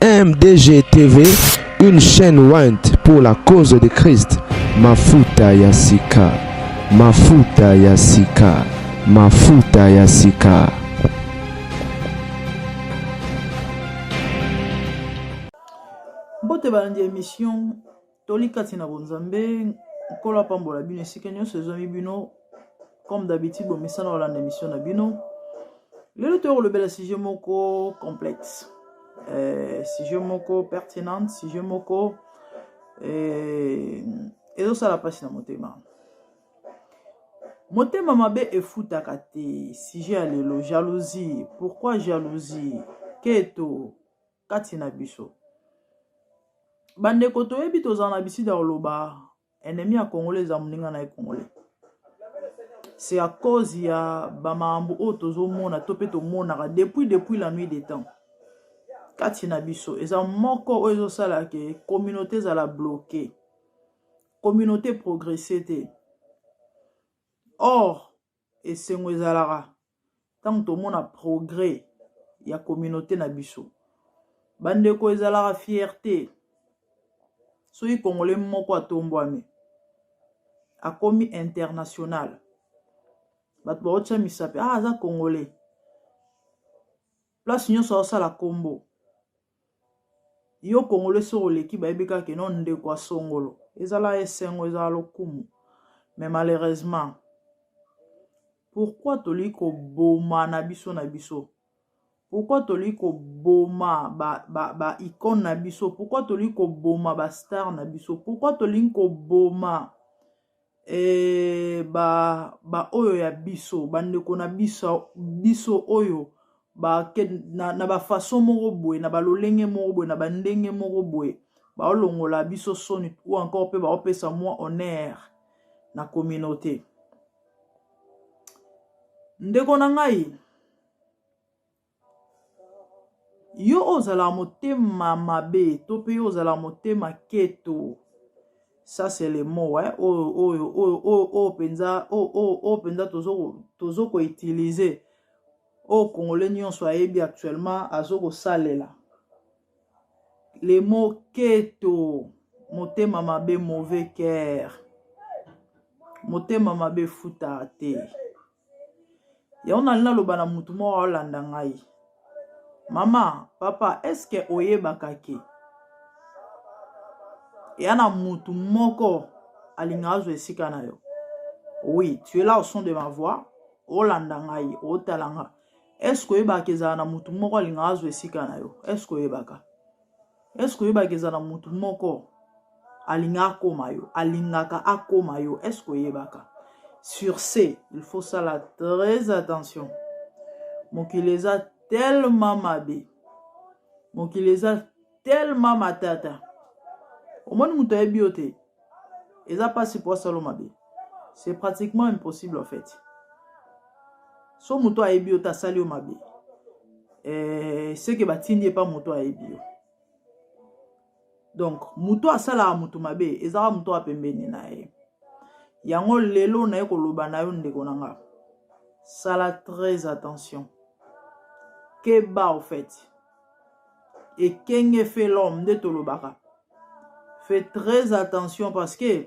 MDG TV, une chaîne Want pour la cause de Christ. Mafuta ya sika, mafuta ya sika, mafuta ya sika. Bote balandi émission Tolika tina bonzambe kola pambola bino esika nyonso ezomi bino comme d'habitude bomesana wala na émission na bino. Le tour le bel sujet moko complexe. Sujet moko pertinente, sujet moko et ça la passe na motema. Motema mabe efutaka te sujet alelo jalousie. Pourquoi jalousie? Keto katina biso. Bande koto ebi tozana bisi da oloba ennemi a congolais za muninga na congolais. C'est à cause ya bamambu o tozo mona topé to mona depuis la nuit des temps. Katina biso eza moko ozo sala ke communauté za la bloquer. Communauté progresser te. Or et sengo ezalara tant to mona progrès ya communauté na biso. Bande ko ezalara fierté. Soki congolais moko atombwami akomi international. Bat ba ocha misape aza congolais. Place nyonso osala kombo. Yo congolais so leki ba ebika ke non nde kwa songolo. Ezala esengo ezala lokumu. Mais malheureusement pourquoi toliko boma na biso na biso? Pourquoi toliko boma ba icône na biso? Pourquoi toliko boma ba star na biso? Pourquoi toliko boma ba oyo ya biso bandeko na biso oyo ba na ba façon moko boye na ba lolenge moko boye na ba ndenge moko boye ba olongola biso soni ou encore pe ba opesa moi honneur na communauté. Ndeko na ngai yo ozala motema mabe to pe yo ozala motema keto. Ça c'est le mot hein penza tozo ko utiliser au congolais nyonso ayebi actuellement azoko salela. Le mot keto motema mabe mauvais cœur. Motema mabe futa te. Ya on alina loba na mutu mo olanda ngai. Maman, papa, est-ce que oyebaka ke yana mutu moko alingazo esika na yo? Oui, tu es là au son de ma voix. Olanda ngai, otalanga. Est-ce que oyebaka za na mutu moko alingazo esika na yo? Est-ce que oyebaka? Est-ce que oyebaka za na mutu moko alinga akoma yo? Alingaka akoma yo? Est-ce que oyebaka? Sur ce, il faut ça la très attention. Mon qui les a tellement mabe. Mon qui les a tellement matata. Au moins nous t'avons bioté. Et ça passe pour ça le mabe. C'est pratiquement impossible en fait. So muto a biota sali o mabe. C'est que batindi pas muto a bio. Donc muto a sala muto mabe. Et ça muto a pembeni na e. Yango lelo na eko loba na yo ndeko nanga. Sala très attention. Keba au fait. Et kenge fait l'homme de Tolobaka. Fais très attention parce que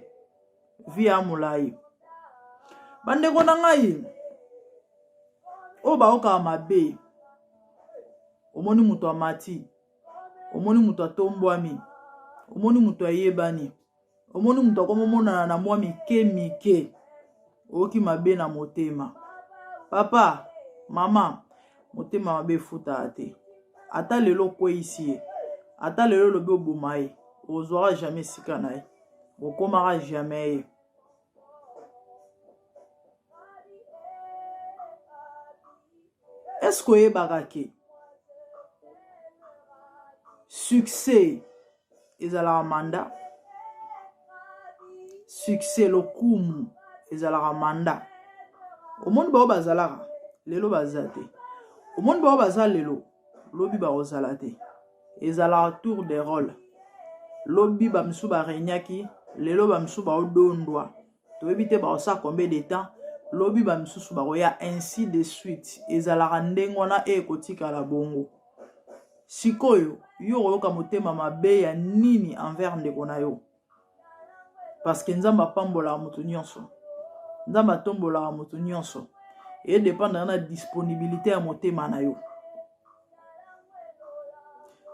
via moulaï. Bande konangai. Oba oka mabe. Omoni muto amati. Omoni muto atombwami. Omoni muto ayebani. Omoni muto akomomona na mwa mike. Oki mabe na motema. Papa, maman, motema mabe futa ate. Ata lelo kwe ici. Ata lelo lobe obumae. Ozora jamais sikanae. Okomara jamais. Est-ce que barake? Succès ezala amanda. succès lokumu ezalaka manda. Au monde bao bazalaka lelo bazate. Au monde bao bazal lelo lobi ba ozalate. Ezalaka tour de rôle. Lobi ba msu ba renyaki lelo ba msu ba odondwa. Toyebi te ba osa combien de temps lobi ba msu ba roya ainsi de suite. Ezalaka ndengona kotika la bongo. Sikoyo yo yoka motema mabe ya nini envers ndeko na yo. Parce que nzamba pambola mutu nyonso. Nzamba tombola mutu nyonso. Et dépendre de la disponibilité à motema na yo.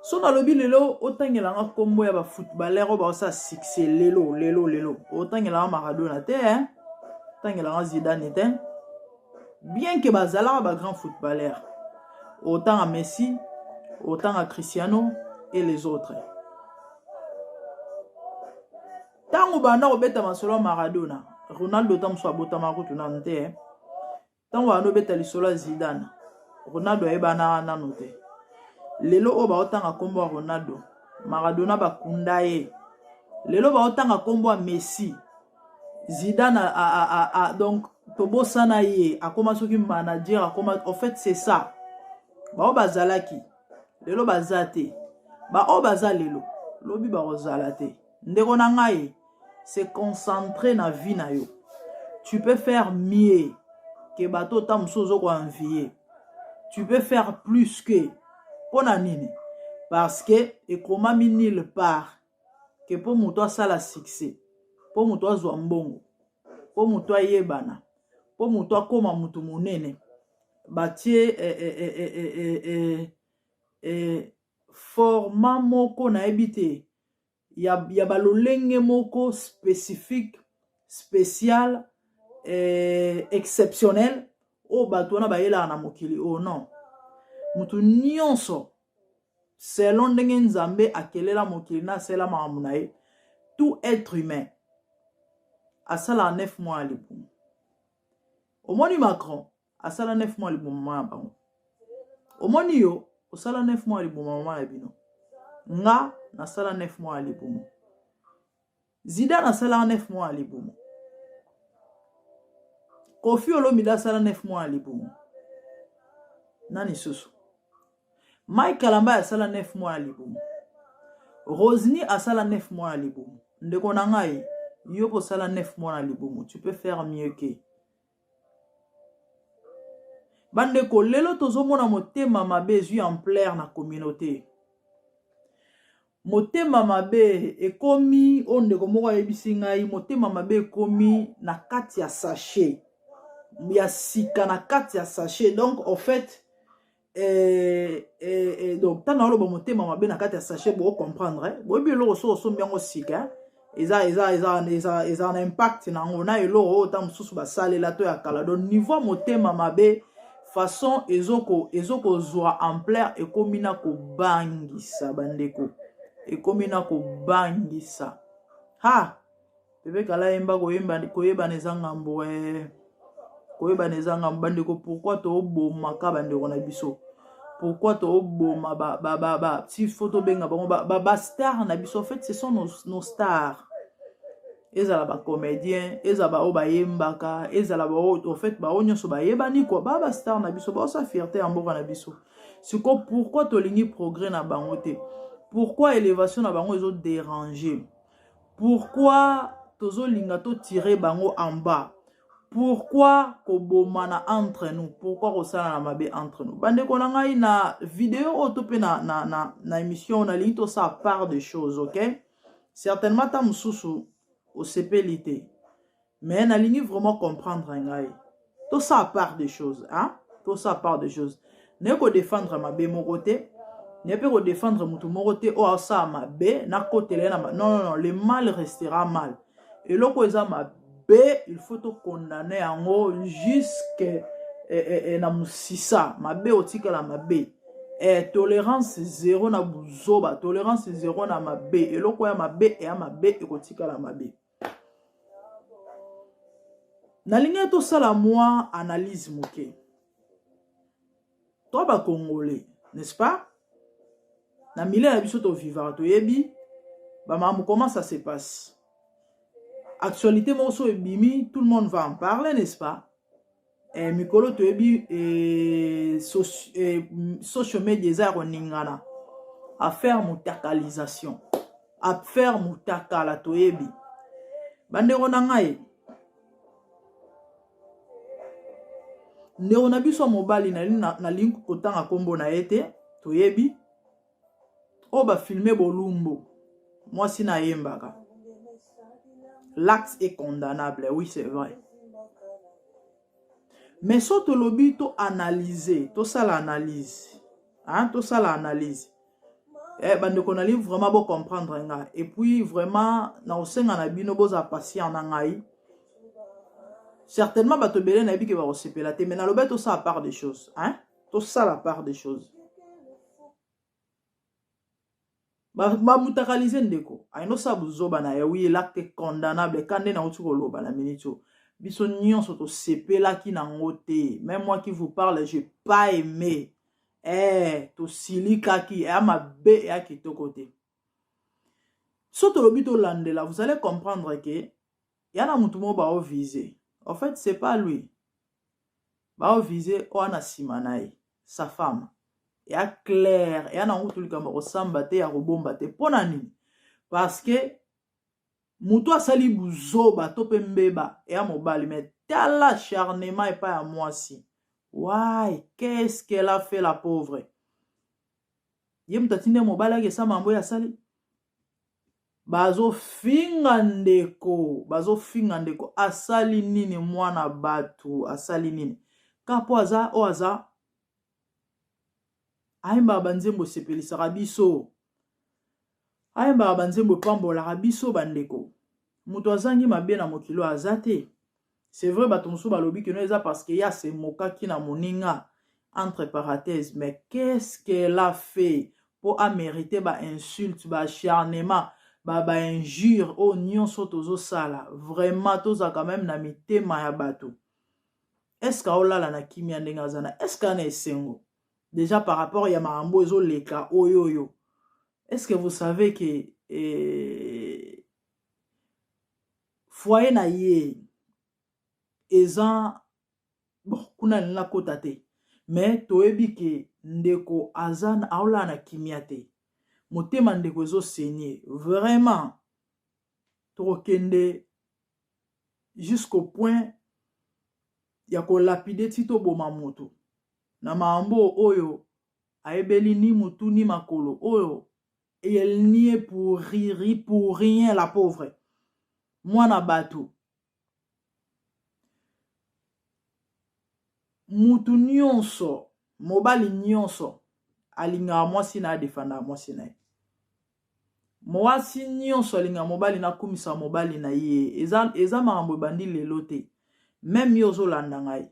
So na lobi lelo otangela nga kombo ya ba footballeur ba sa succès lelo. Otangela nga Maradona te hein. Otangela nga Zidane te. Bien que bazala ba grand footballeur. Autant à Messi, autant à Cristiano et les autres. Tango banda obeta masolo Maradona, Ronaldo tam so abota makutu na nte. Tango banda obeta lisolo Zidane, Ronaldo ebana na note. Lelo oba otanga kombo Ronaldo, Maradona bakunda ye. Lelo ba otanga kombo Messi, Zidane donc tobo sana ye, akoma soki manager, akoma en fait c'est ça. Ba bazalaki, lelo bazate. Ba obaza lelo, lobi ba ozalate. Ndeko na ngai se concentrer na vie na yo. Tu peux faire mieux que bato ta msozo ko envier. Tu peux faire plus que pona nini parce que ekoma minile part que pour muto sala succès, pour muto zwa mbongo, pour muto yebana, pour muto koma mutu munene. Batie format moko na ebite. Ya balolenge moko spécifique, spécial, exceptionnel. O batona bayela na mokili. Oh non. Mutu nyonso. Selon ndenge nzambe akelela mokili na sela maamunae. Tout être humain. Asala 9 mois alibumu. Omoni Macron. Asala 9 mois alibumu mama bango. Omoni yo. Osala 9 mois alibumu mama ebino. Nga na sala 9 mois alibumu. Zidane na sala 9 mois alibumu. Kofi Olomide sala 9 mois alibumu. Nani susu. Mike Kalamba asala 9 mois alibumu. Rosny asala 9 mois alibumu. Ndeko na ngai yo po sala 9 mois alibumu. Tu peux faire mieux que. Bandeko lelo tozomona motema mabe zui en plaire na communauté. Motema mabe ekomi ondeko moko yebisi ngai motema mabe ekomi na kati ya sachet ya sika na kati ya sachet donc en fait donc tana oloba motema mabe na kati ya sachet bo comprendre bo bi lo so mbiango sika eza un impact na ngona elo ta mususu basalela to ya kala donc niveau motema mabe façon ezoko zwa ampleur ekomi na ko bangisa bandeko. Ekomina ko bangisa. Ha! Bebe kala yemba koyeba nezangambo koyeba nezangambo bandeko pourquoi to oboma ka bandeko na biso. Pourquoi to oboma si photo benga ba star na biso en fait ce sont nos stars. Ezala ba comédien, ezala ba obayembaka, ezala ba en fait ba onyoso ba yebani ko ba star na biso ba sa fierté en mboka na biso. C'est quoi pourquoi to lingi progrès na bangote. Pourquoi élévation na bango ezo déranger? Pourquoi tozo linga to tirer bango en bas? Pourquoi kobomana entre nous? Pourquoi kosala na mabe entre nous? Bande konanga na vidéo autope na émission na lingi to ça part des choses, OK? Certainement ta mususu au CPLité. Mais na lingi vraiment comprendre ngai. To ça part des choses, hein? To ça part des choses. Ne ko défendre mabe mon côté. Ne peut pas défendre mutu morote o asa mabe na kotele na non, le mal restera mal. Et loko eza mabe, il faut te condamner en haut jusqu'à na musisa mabe otika la mabe. Tolérance zéro na buzoba, tolérance zéro na mabe. Et loko ya mabe e mabe ekotika la mabe. Na ligne to sala moi analyse moke. Toi ba congolais, n'est-ce pas? Na milieu na biso to vivant to yebi ba mamu comment ça se passe. actualité morceau et bimi, tout le monde va en parler, n'est-ce pas? Et mikolo to ebi social media za ningana à faire mutakalisation, à faire mutakala to ebi. Bandeko na ngai. Ndeko na biso mobali na link kotanga kombo na ete to yebi. O ba filmer bolumbo. Moi si na yembaka. L'acte est condamnable, oui c'est vrai. Mais so to lobi to analyser, to ça l'analyse. Hein, to ça l'analyse. Bandeko na li vraiment bon comprendre nga. Et puis vraiment na osenga na bino boza patient na ngai. Certainement bato belé na bi ke ba osepela te, mais na lobe to ça à part des choses, hein? To ça la part des choses. Ba mutakalize ndeko. Aino sa buzoba na oui l'acte condamnable kande na otuko loba na minito. Biso nyonso to sepela ki na ngote. Même moi qui vous parle, j'ai pas aimé. To silika ki ama be ya kitoko te. Soto lobito landela, vous allez comprendre que yana mutu mo ba o viser. En fait, c'est pas lui. Ba o viser o ana simanae, sa femme. Ya clair, ya na mutu likamba osamba te ya robomba te pona nini? Parce que mutu asali buzoba to pe mbeba ya mobali mais tala acharnement et pas à moi si. Ouais, qu'est-ce qu'elle a fait la pauvre? Yem tatine mobala ke sa mambo ya sali. Bazo finga ndeko asali nini mwana batu asali nini? Kapo aza o aza aimba banzembo sepelisa rabiso. Aimba banzembo pambola rabiso bandeko. Muto azangi mabe na mokilo azate. C'est vrai, batonso balobi que non, parce qu'il y a ces moka qui na moninga, entre parenthèses, mais qu'est-ce qu'elle a fait pour mériter ba insulte, ba acharnement, ba injure, oh nyon sotozo sala, vraiment, toza quand même na mitema ya bato. Est-ce que ola la na kimia ndenga zana, est-ce qu'on est sengo? Déjà par rapport ya marambo ezo leka, oyoyo. Est-ce que vous savez que foyer na ye, eza bon kuna nila kota te mais toyebi ke ndeko azan aola na kimia te motema ndeko ezo saigner vraiment tokende jusqu'au point ya ko lapider tito boma moto na maambo oyo aebeli ni mutu ni makolo oyo et elle n'y est pour rien la pauvre mwana bato. Mutu nyonso, mobali nyonso, alinga mwasi na defanda mwasi na ye. Mwasi nyonso alinga mobali na kumisa mobali na ye. Eza marambo bandi lelo te. Même yozo landa ngai.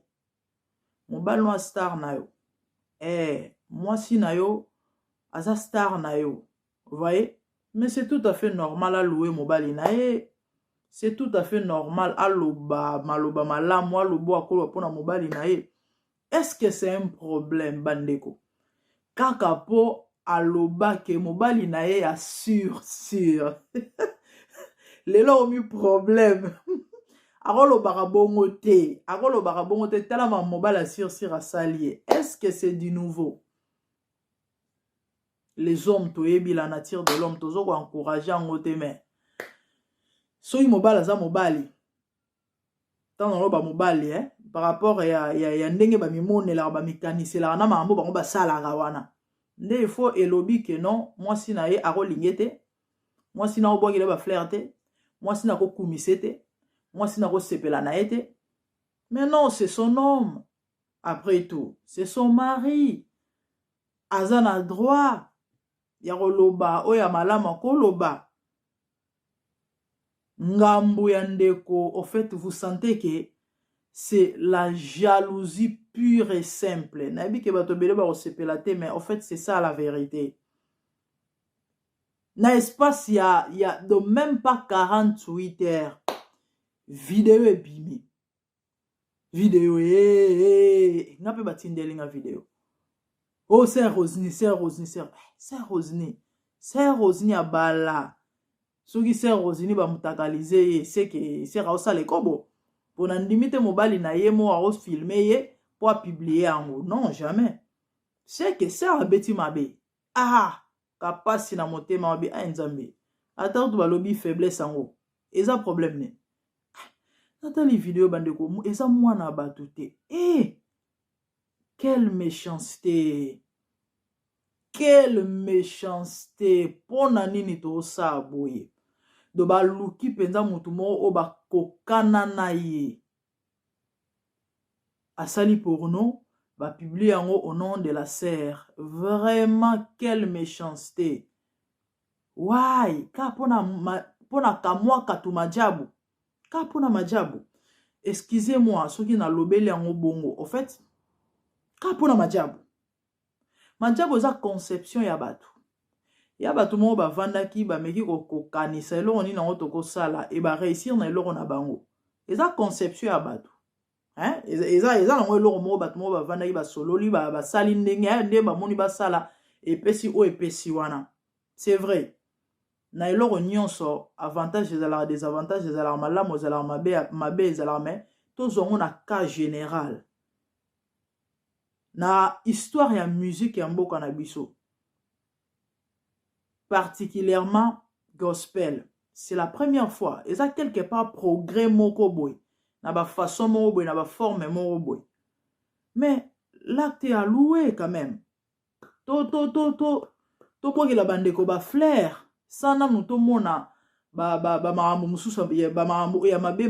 Mobali no star na yo. Mwasi na yo, aza star na yo. Vous voyez? Mais c'est tout à fait normal à louer mobali na ye. C'est tout à fait normal à loba, maloba malamu, à lobo akolo pona mobali na ye. Est-ce que c'est un problème, bandeko? Kaka po aloba ke mobali na ye a sûr. Lelo omi problème. Akolo barabongo te. Akolo barabongo te. Tala ma mobile a sûr a salier. Est-ce que c'est du nouveau? Les hommes, toyebi la nature de l'homme, tozo ko encourager en ngote mais. Soy mobile aza mobile. Tant on ba mobile hein. Par rapport ya ndenge ba mimonela ba mikanisela na mambo bango ba sala gawana. Nde il faut elobi que non, moi si na ye aro lingete, moi si na obo ki ba flirter, moi si na ko kumisete, moi si na ko sepela na ete. Mais non, c'est son homme. Après tout, c'est son mari. Azana droit. Ya loba o ya malama ko loba. Ngambu ya ndeko, au fait vous sentez que c'est la jalousie pure et simple. Nabi ke bato bele ba osepelate, mais en fait c'est ça la vérité. Na espace y a de même pas 48 heures. Vidéo est bimi. Vidéo n'a pas batindeli nga vidéo. Oh c'est Rosny, c'est Rosny, c'est Rosny. C'est Rosny à bala. soki sœur Rosini ba mutakalize ye c'est que sœur osala kobo pour ndimite mobali na ye mo a filmer ye pour publier yango non jamais c'est que sœur abeti mabe kapasi na motema mabe nzambe ata to balobi faiblesse yango eza problème ne natali vidéo bandeko eza mwana bato te quelle méchanceté pona nini to sa boye do baluki penza mutu mo o bakokana na ye asali porno ba publier yango au nom de la sœur. Vraiment quelle méchanceté. Why ka pona kamwa katumajabu ka pona majabu. Excusez-moi soki na lobeli yango bongo. Au fait ka pona majabu. Majabu za conception ya batu. Ya batu mo ba vandaki ba meki ko kanisa eloko ni nango toko sala e ba réussir na eloko na bango. Eza conception ya batu. Hein? Eza nango eloko mo batu mo ba vandaki ba sololi ba sali ndenge nde ba moni ba sala epesi o epesi wana. C'est vrai. Na eloko nyonso avantage ezala désavantage ezala malamu ezala mabe ezala mais tozongo na cas général. Na histoire ya musique ya mboka na biso. Particulièrement gospel. C'est la première fois. Et ça quelque part progrès moko boy. Na ba façon moko boy, na ba forme moko boy. Mais l'acte est alloué quand même. To pour que la bande ko ba flair. Sana muto mona ba marambo mususu ba marambo ya mabe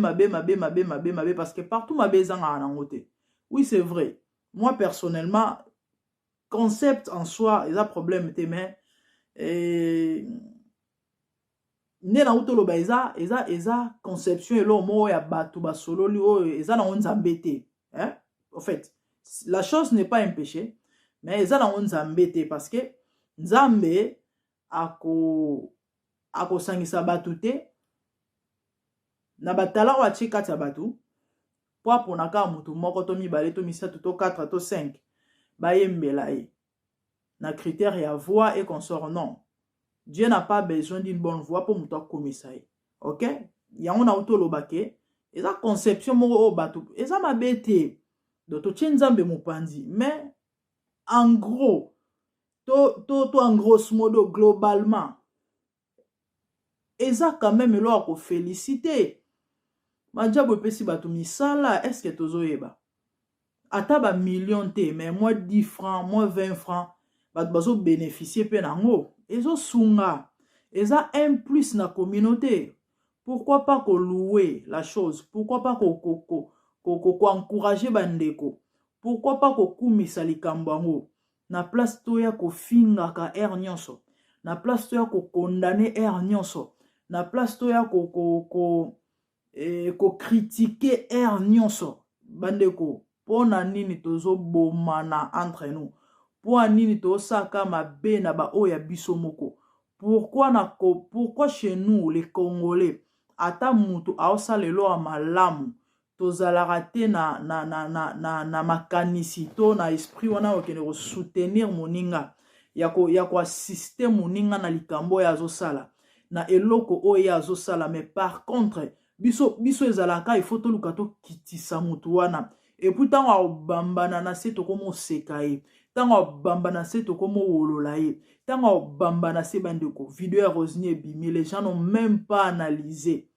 parce que partout mabe zanga na ngote. Oui, c'est vrai. Moi personnellement concept en soi, il a problème te mais nena utoloba eza conception elo mo ya batu ba sololi o eza na nzambe te hein en fait la chose n'est pas un péché mais eza na nzambe te parce que nzambe ako sangisa batu te na batala wa chika ta batu po ponaka mutu moko to mibale to misatu to 4 to 5 ba yembela ye na critère ya voix et consort non. Dieu n'a pas besoin d'une bonne voix pour mouta komisaï. OK? Yango na utolobake eza conception mo o batu eza mabete do to tshenzambe mopandi mais en gros to en grosso modo globalement eza quand même lo ko féliciter majabu pesi batu misala est-ce que tozoyeba ata ba million te mais moi 10 francs moi 20 francs bat bazo bénéficier pe nango ezo sunga eza un plus na communauté. Pourquoi pas ko louer la chose, pourquoi pas ko encourager bandeko, pourquoi pas ko kumisa likambo yango na place to ya ko finga ka nyonso, na place to ya ko condamner nyonso, na place to ya ko critiquer nyonso bandeko. Pona nini tozo bomana entre nous. Pourquoi nini to saka mabe na ba oya biso moko? Pourquoi chez nous les Congolais ata mutu aosa lelo a malamu tozala te na makanisi to na esprit wana okene soutenir moninga ya ko assister moninga na likambo ya azosala na eloko oya azosala mais par contre biso ezalaka il faut to lukato kitisa mutu wana et pourtant wa bambana na se to komo sekaye tango bambana se to komo wolola ye tango bambana se bandeko vidéo ya Rosini ebimi les gens n'ont même pas analysé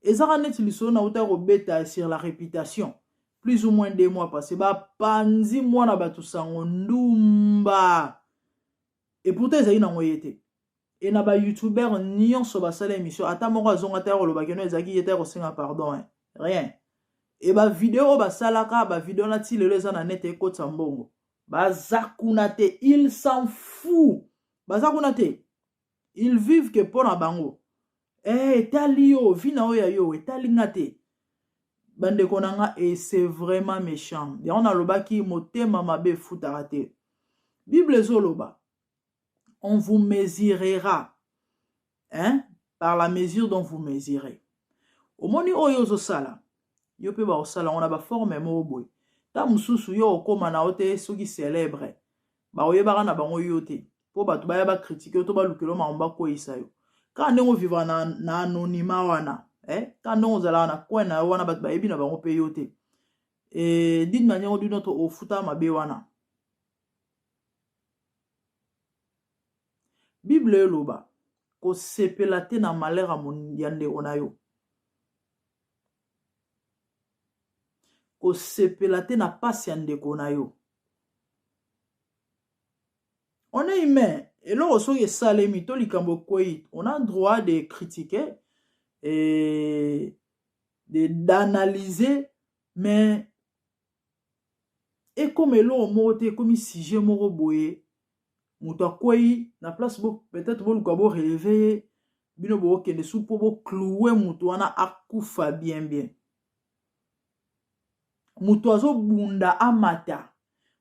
ezaka net liso na uta robeta sur la réputation plus ou moins 2 mois passé ba panzi mwana batu sango ndumba et pourtant ezali na ngoyete et na ba youtubeur nyonso basala émission ata moko azonga ta roloba keno ezaki yeta ko senga pardon hein. Rien et ba vidéo basalaka ba vidéo na ti lelo eza na net ekota mbongo bazakunate il s'en fout bazakunate ils vivent que pour na bango talio vina oya yo talingate bande konanga et c'est vraiment méchant et on a lobaki motema mabe futarate Bible zoloba on vous mesurera hein par la mesure dont vous mesurez omoni oyo zo sala yo pe ba osala on a ba forme mo boy ta mususu yo okoma na ote soki célèbre ba oyebaka na bango yo te po bato baya ba critiquer to ba lukelo ma mba ko isa yo Quand on vivra na anonymat wana, quand on zala na coin na wana bat ba ebi na bango payote. Et d'une manière ou d'une autre au futa mabe wana. Bible loba ko sepelate na malheur a mon yande onayo. Ko sepelate na passe yande konayo. On est humain. Et là, on a le droit de critiquer et d'analyser, mais et comme l'on monte comme si j'ai mon boye, mouta koi na place peut-être bon le relever, bino bo que ne sous pour clouer moutoana akufa bien. Moutoazo bunda amata,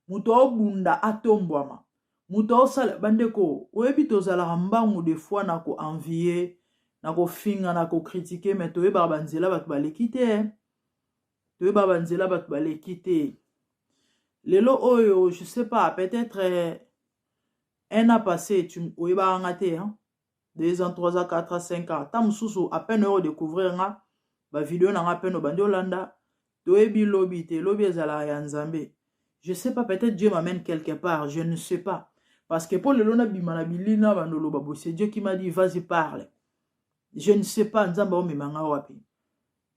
moutoa bunda atombwama. Muto sala bandeko oyebi tozala mbangu des fois na ko envier na ko finga na ko critiquer mais toyeba banzela bat balekite toyeba banzela bat balekite lelo oyo je sais pas peut-être un an passé tu oyeba ngate 2 ans 3 ans 4 ans 5 ans tam susu à peine au découvrir nga ba vidéo na nga peine bandi olanda toyebi lobby ezala ya nzambe. Je sais pas, peut-être Dieu m'amène quelque part, je ne sais pas. Parce que pour le lona bimanabilina bandolo c'est Dieu qui m'a dit vas-y parle. Je ne sais pas nzamba o mimanga wapi.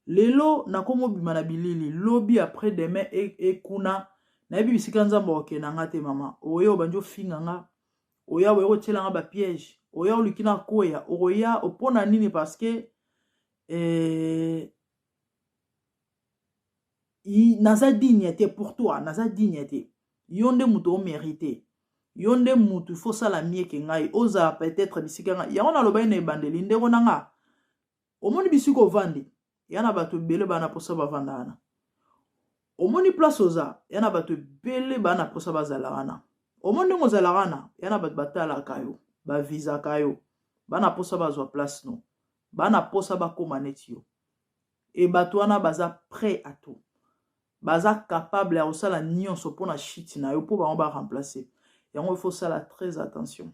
Lelo na komo bimanabilili lobby après demain et kuna na bi bisika nzamba okena ngate mama. Oyo banjo finganga. Oya wero tselanga ba piège. Oya olukina koya. Oya opona nini parce que naza dignité pour toi, naza dignité. Yonde muto o mérité. Yonde mutu faut ça la mie ke ngai oza peut-être bisika nga. Ya ona loba ina bandeli ndeko nanga. Omoni bisiko vandi. Yana bato bele bana posa bavandana. Omoni place oza. Yana bato bele bana posa bazalana. Omoni ngo zalana. Yana bato batala kayo. Ba visa kayo. Bana posa bazwa place no. Bana posa ba komanetio. Et bato wana baza prêt à tout. Baza capable à osala nyonso pona shit na yo po ba on ba remplacer. Il faut ça très attention.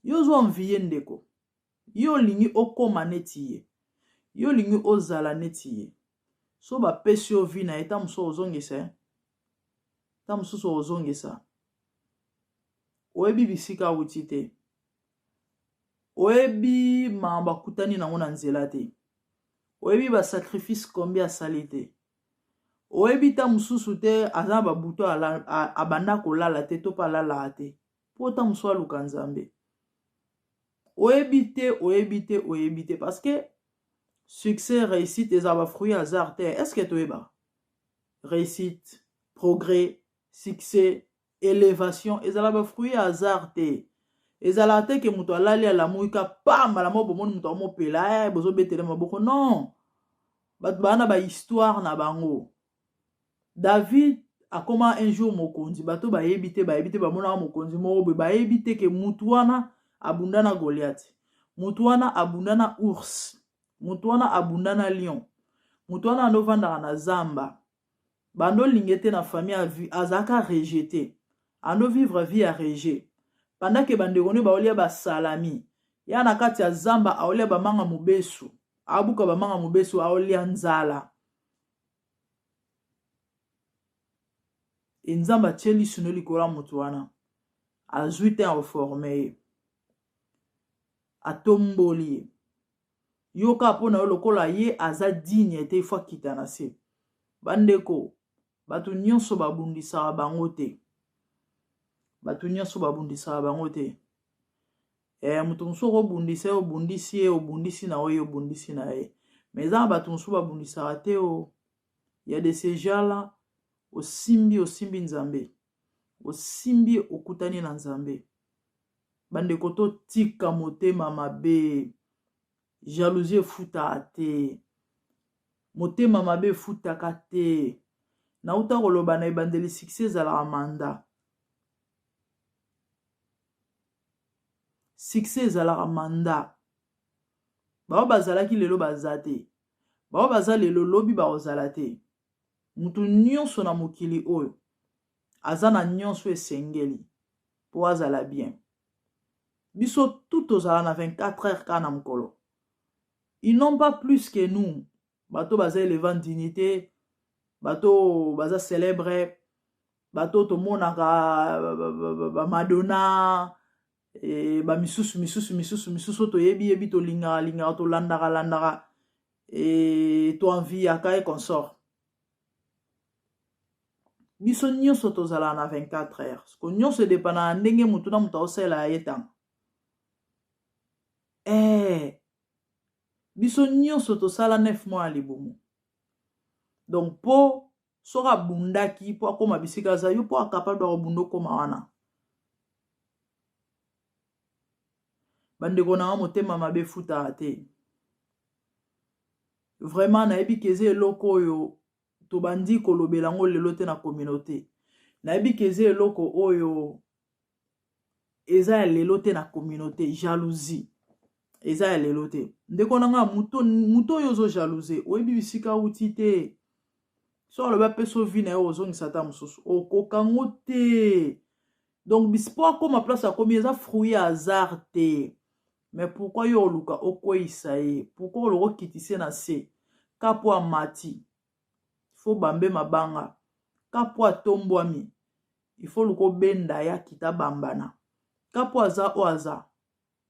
Yo zo envier ndeko. Yo lingi okoma netiye. Yo lingi ozala netiye. So ba pesi yo vi na eta muso ozongisa. Ta muso so ozongisa. Oebi bisika utite. Oebi mamba kutani na ngona nzela te. Oebi ba sacrifice combien salite. Oebi ta mususu te azaba buto abanda kolala te to pa lala te. Po ta muso aluka nzambe. Oebi te parce que succès, réussite ezaba fruit hasard te. Est-ce que toeba? Réussite, progrès, succès, élévation ezaba fruit hasard te. Ezala te ke muto alali ala muika pam ala mo bomoni muto mo pela bozo betele maboko non. Bat bana ba histoire na bango. David a comment un jour mokonzi bato ba yebite ba mona mokonzi mo ba yebite ke mutuana abundana Goliath. Mutuana abundana ours. Mutuana abundana lion. Mutuana novanda na zamba. Bando lingete na famille azaka rejeté. Ando vivre vie à rejet. Pendant que bandegone ba olia ba salami. Ya na kati ya zamba aolia ba manga mubesu. Abuka ba manga mubesu aolia nzala. Nzamba tcheli sunoli kola mutuana. Azuite en reformé. Atomboli. Yoka pona lokola ye aza dignité fois kitanase. Bandeko. Batu nyonso babundisa bango te. Batu nyonso babundisa bango te. Mutu nso obundisa obundisi na oyo obundisi na ye. Mais za batu nso babundisa te o. Il y a de ces gens-là osimbi nzambe. Osimbi okutani na nzambe. Bandeko to tika motema mabe. Jalousie futa ate. Motema mabe futa kate. Na uta koloba na ebandeli succès ala amanda. Succès ala amanda. Ba bazalaki lelo bazate. Ba bazala lelo lobi ba ozalate. Mutu nyonso na mokili oyo. Azana nyonso esengeli. Po azala bien. Biso tout aux na 24 heures kana mkolo. Ils n'ont pas plus que nous. Bato baza élevant dignité, bato baza célèbre, bato to monaka Madonna, et ba misusu to yebi to linga to landara et to envie aka et consort. Biso nyonso tozala na 24 heures. Ko nyonso dépana ndenge mutu na mutu osela yetan. Biso nyonso tosala 9 mois libumu. Donc po sora bundaki po akoma bisika za yo po akapable de bundo koma wana. Bandeko na motema mabe futa ate. Vraiment na ebi keze eloko yo to bandi kolobela ngo lelo te na communauté. Na ebi keze eloko oyo eza lelo te na communauté, jalousie. Eza ya lelo te. Ndeko nanga muto yozo jalouser. Oyebi bisika uti te. So le ba peso vi na yo ozo ngisata mususu. Okokango te. Donc bispo akoma place akomi eza fruit ya hasard te. Mais pourquoi yo luka okoisa ye? Pourquoi lo kitise na se? Kapo amati. Faut bambe mabanga. Kapo atombwami. Il faut luko benda ya kita bambana. Kapo aza o aza.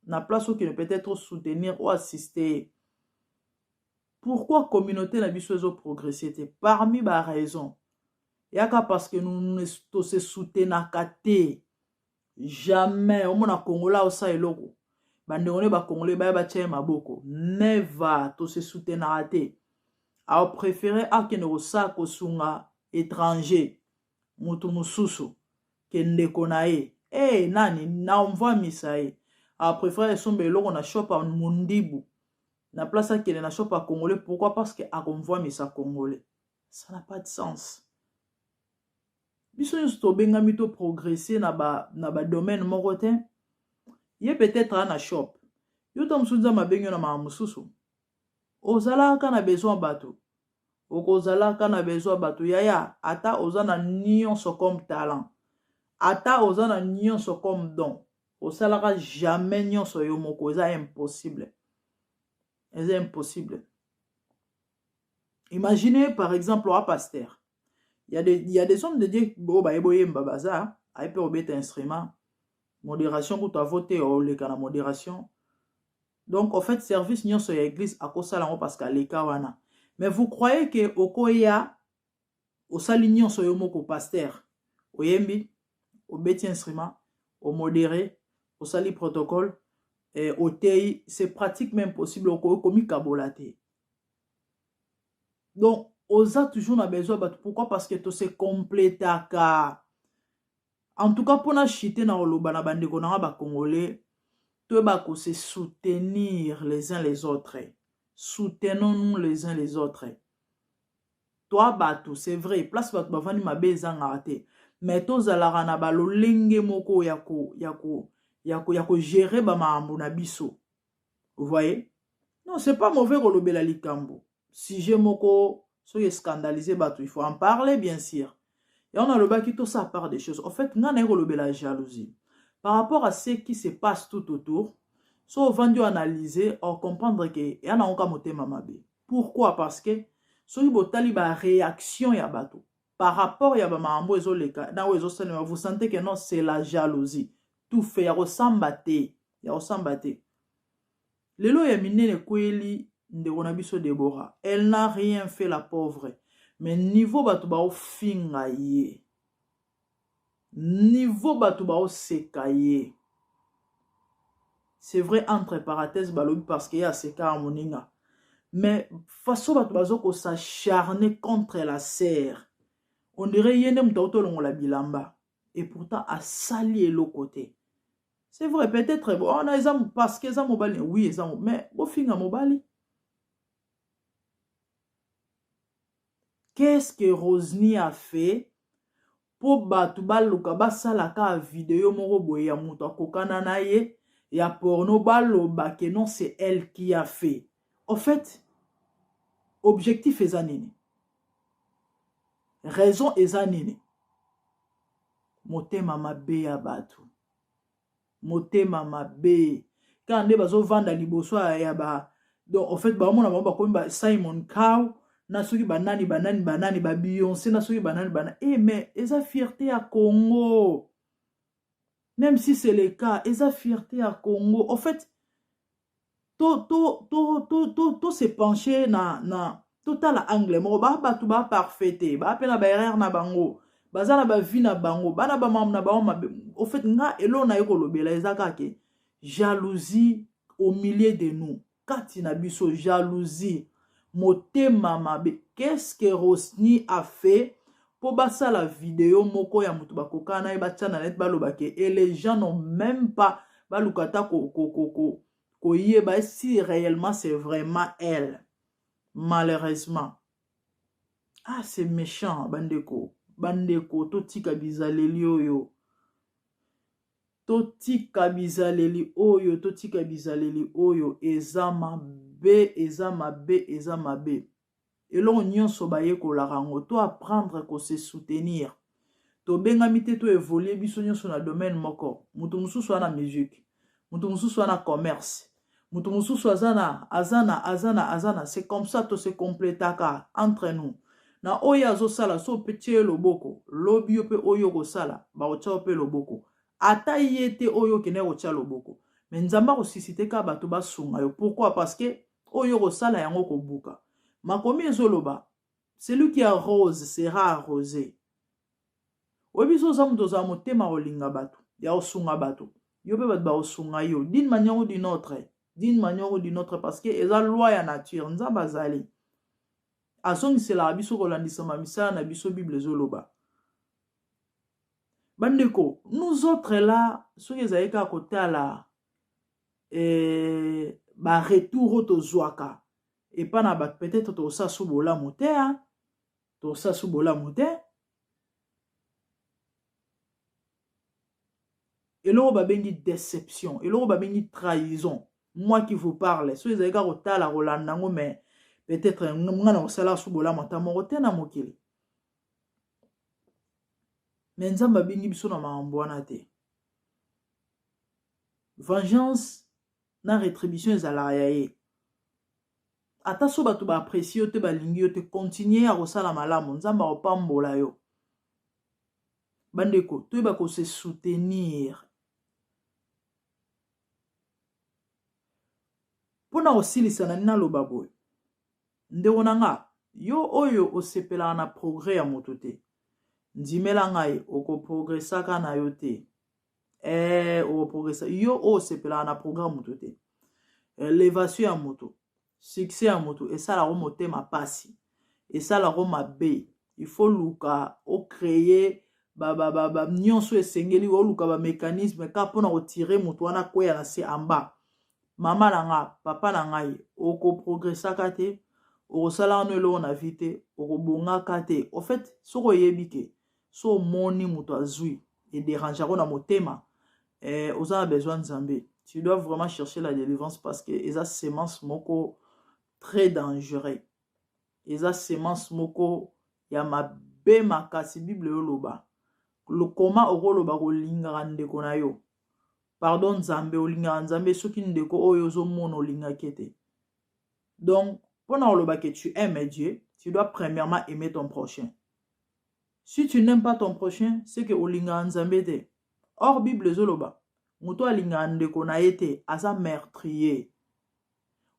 Na place qui ne peut être soutenir ou assister. Pourquoi communauté na biso ezo progresser? Parmi ba raison. Yaka parce que nous se soutenaka te. Jamais. Au mona Congola osa eloko. Bandengone ba Congolais ba tche maboko. Never to se soutenaka te. A préféré a kene osa kosunga étranger. Mutu mususu. Kendeko na ye. Nani na envoie misae. A préféré sombe eloko na shop à Mundibu. Na place à kene na shop à Congolais. Pourquoi? Parce que a envoie misa Congolais. Ça n'a pas de sens. Biso yon sto benga mito progresser na ba domaine morote. Ye peut-être na shop. Yo tam sunza mabenyo na ma mususu. Ozala ka na besoin bato. Okozala ka na besoin bato. Yaya ata ozana nyonso comme talent. Ata ozana nyonso comme don. Osalaka jamais nyonso yo moko. Eza impossible. Eza impossible. Imaginez par exemple un pasteur. Il y a des hommes de Dieu qui ont babaza, a pu obéir instrument, modération pour ta voter ou le kana modération. Donc en fait service nyon sur l'église à cause ça parce qu'à l'ékawana. Mais vous croyez que okoya au salignon sur yomoko pasteur, au yembi, au bêti instrument, au modéré, au sali protocole, et au tei, c'est pratique même possible au komi kabolate. Donc osa toujours na besoin bat pourquoi? Parce que to se complète ka. En tout cas pour na chiter na oloba na bande ko na ba congolais, to ba ko se soutenir les uns les autres. Soutenons-nous les uns les autres. Toi bato, c'est vrai, place bato bavani mabeza ngate. Mais to zalara na ba lolenge moko yako gérer ba maambo na biso. Vous voyez? Non, c'est pas mauvais kolobela likambo. Si j'ai moko soyez scandalisé, il faut en parler, bien sûr. Et on a le bas qui tout ça part des choses. En fait, on a la jalousie. Par rapport à ce qui se passe tout autour, si on va analyser, on comprendre que y a un moté mamabe. Pourquoi? Parce que si on a réaction ya bateau par rapport à mambo ezoleka, vous sentez que non, c'est la jalousie. Tout fait, il y a ressembaté. Lelo ya minene kweli. Deborah. Elle n'a rien fait la pauvre. Mais niveau batuba o finga ye. Niveau batuba o seka ye. C'est vrai entre parenthèses balobi parce qu'il y a seka harmoninga. Mais façon batuba zo ko s'acharner contre la serre. On dirait yene mtauto longo la bilamba. Et pourtant a sali l'autre côté. C'est vrai peut-être bon on a exemple parce que ça mobali oui exemple mais au finga mobali. Qu'est-ce que Rosny a fait pour battre baluka basalaka vidéo moko boye ya muto akokana na ye ya porno baloba que non c'est elle qui a fait. En fait, objectif eza nini? Raison eza nini? Motema mabe ya batu. motema mabe quand nde bazo vanda liboso ya ba donc en fait ba mona ba komi ba Simon Cowell na soki banani ba Beyoncé na soki banani mais eza fierté à Congo, même si c'est le cas eza fierté à Congo. En fait to se pencher na total angle mo ba batu ba parfaité ba pena ba erreur na bango bazana ba vie na bango bana ba mam na ba au fait nga elo na yeko lobela ezaka ke jalousie au milieu de nous kati na biso jalousie motema mabe. Qu'est-ce que Rosny a fait pour basa la vidéo moko ya mutu bakoka na ba tchana net balobake et les gens n'ont même pas balukata ko yeba si réellement c'est vraiment elle. Malheureusement. Ah, c'est méchant, bandeko. Bandeko, totika bizaleli oyo. Totika bizaleli oyo, totika bizaleli oyo. Eza mabe, eza mabe, eza mabe. Et l'on nyonso baye ko la rango. To apprendre ko se soutenir. To bengamite to évoluer biso nyonso na domaine moko. Mutu mususu na musique. Mutu mususu na commerce. Mutu mususu azana. C'est comme ça to se complétaka entre nous. Na oya zo sala so petie loboko. Lobi yope oyo go sala. Ba ocha ope loboko. Ata yete oyo kene ocha loboko. Mais nzamba ko sisite ka bato ba sunga yo. Pourquoi? Parce que oyo go sala yango ko buka. Makomi ezoloba. Celui qui arrose sera arrosé. Obiso za muto za motema olinga bato. Ya osunga bato. Yope bato ba osunga yo. D'une manière ou d'une autre. D'une manière ou d'une autre. Parce que eza loi ya nature. Nzamba zali. Asong c'est la biso kolandisa mamisa na biso Bible zoloba. Bandeko, nous autres là, ceux qui ont à côté là, ba retour au Zouaka. Et pas na peut-être to sa subola moté, to sa subola moté. Et là, on va bengi déception. Et là, on va bengi trahison. Moi qui vous parle, ceux qui ont à côté là, Rolandango, mais peut-être ngana osala subola mata morote na mokili. Mais nzamba bingi biso na maambwana te. Vengeance na rétribution ezala yaye. Ata so batu ba apprécier te ba lingi yo te continuer à osala malamu nzamba opambola yo. Bandeko, to ba ko se soutenir. Pona osilisa na nina lobaboy. Ndewonanga, yo oyo osepela na progrès ya moto te. Ndimela ngai oko progressaka na yo te. O progressa. Yo osepela na progrès moto te. Élévation ya moto. Succès ya moto. Et ça la remote ma passi. Et ça la mabe. Il faut luka o créer nyonso esengeli o luka ba mécanisme ka pona retirer moto wana kwea na se amba. Mama nanga, papa nangai oko progressaka te. Au salaire ne l'on a vite, au bonga kate. En fait, ce qu'on yebike, so moni muto azui et dérangeront à mon thème. Aux a besoin de Zambé. Tu dois vraiment chercher la délivrance parce que les semences moko très dangereux. Les semences moko ya ma be makasi Bible loba. Le coma au loba ko lingande konayo. Pardon Zambé o lingande Zambé ceux qui ndeko oyo zo mono linga kete. Donc pendant le que tu aimes Dieu, tu dois premièrement aimer ton prochain. Si tu n'aimes pas ton prochain, c'est que olinga nzambete. Or Bible zoloba, muto alinga ande kona été asa meurtrier.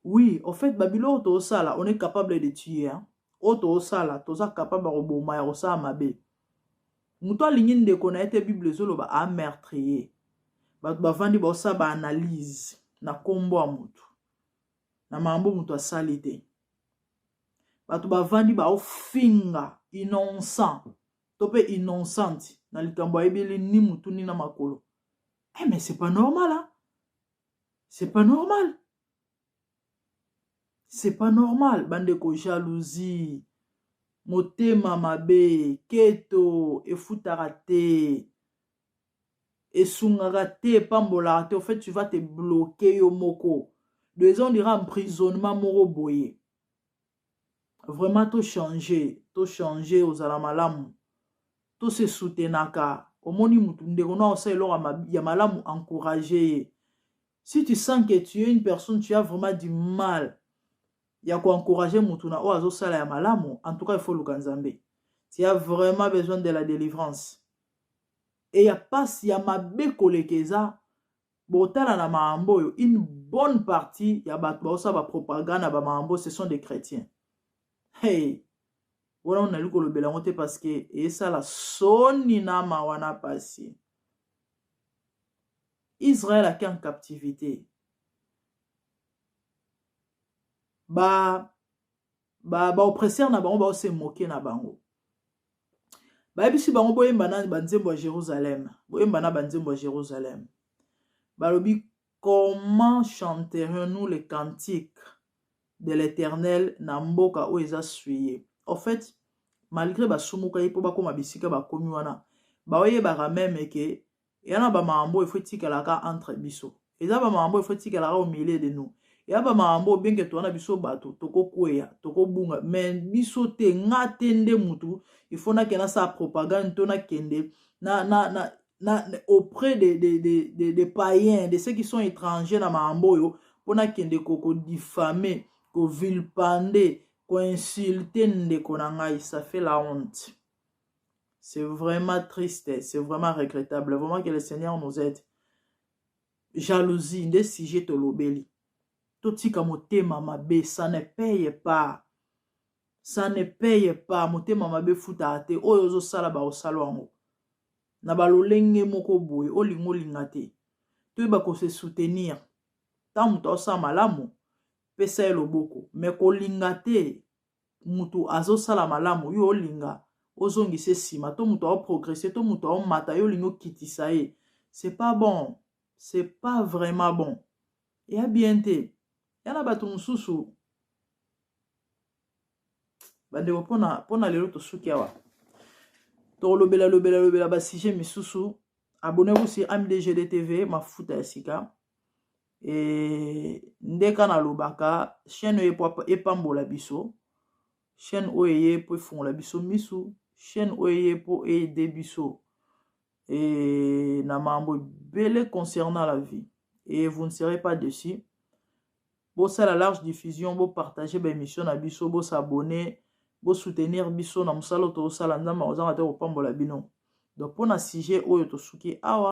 Oui, au fait babilo auto sala, on est capable de tuer hein. Auto sala, toza capable roboma ya osa mabe. Muto alinga ande kona été Bible zoloba a meurtrier. Bat bavandi ba osa ba analyse na kombo a mutu. Na mambo mutu asalite. Batu bavandi ba ofinga innocent tope innocente na likambo ebeli ni mutu ni na makolo. Mais c'est pas normal hein. C'est pas normal. C'est pas normal bandeko jalousie motema mabe keto efutara te esungaka te pambola te. En fait tu vas te bloquer yo moko. Deux ans dira emprisonnement moro boye. Vraiment tout changer aux alamalamu. Tout se soutenaka. omoni mutu ndeko na osa eloko ya malamu encourager. Si tu sens que tu es une personne, tu as vraiment du mal ya ko encourager mutu na o azo sala ya malamu, en tout cas il faut luka Nzambe. Tu as vraiment besoin de la délivrance. Et ya passe ya mabe kolekeza botala na maambo yo, une bonne partie ya bato ba osa ba propagande ba maambo ce sont des chrétiens. Hey, voilà on a lu kolobela ngote parce que et ça la soni na mawana pasi. Israël a été en captivité. Ba oppresseur na bango ba se moquer na bango. Ba bisu bango boyemba na banzembo ya Jérusalem. Boyemba na banzembo ya Jérusalem. Balobi, comment chanterons-nous les cantiques de l'Éternel na mboka o eza suye. En fait, malgré ba sumuka yipo ba koma bisika ba komi wana, ba oye ba même que yana ba maambo il faut tikalaka entre biso. Eza ba maambo il faut tikalaka au milieu de nous. Ya ba maambo bien que toana biso bato toko kweya, toko bunga, mais biso te ngatende mutu, il faut na kena sa propagande tona kende auprès des païens, de ceux qui sont étrangers dans Maamboyo, pour kende ko diffamer, ko vilpander, ko insulter ndekonangai, ça fait la honte. C'est vraiment triste, c'est vraiment regrettable. Vraiment que le Seigneur nous aide. Jalousie, des sujets tolobeli. Totika motema mabe, ça ne paye pas. Ça ne paye pas. Motema mabe futa ate, oyozo sala ba osalo na balolenge moko boye olingo lingate to ba ko se soutenir ta mutu osa malamu pesa eloboko mais ko lingate mutu azo sala malamu yo olinga ozongi se sima to mutu o progresser to mutu o mata yo lingo kitisa ye, c'est pas bon, c'est pas vraiment bon. Et a bien te yana batu mususu bande pona lelo to suki awa lobela ba sujet misusu. Abonnez-vous sur AMDGD TV Mafuta ya Sika. Et ndeka na lobaka chaîne epambola biso, chaîne oye po fongola biso misu, chaîne oye po aider biso et na mambo belé concernant la vie. Et vous ne serez pas déçus. Bo ça la large diffusion, bo partager ba émission na biso, bo s'abonner, bo soutenir biso na musalo to sala ndama ozanga te opambola bino. Donc pour na sujet oyo to suki awa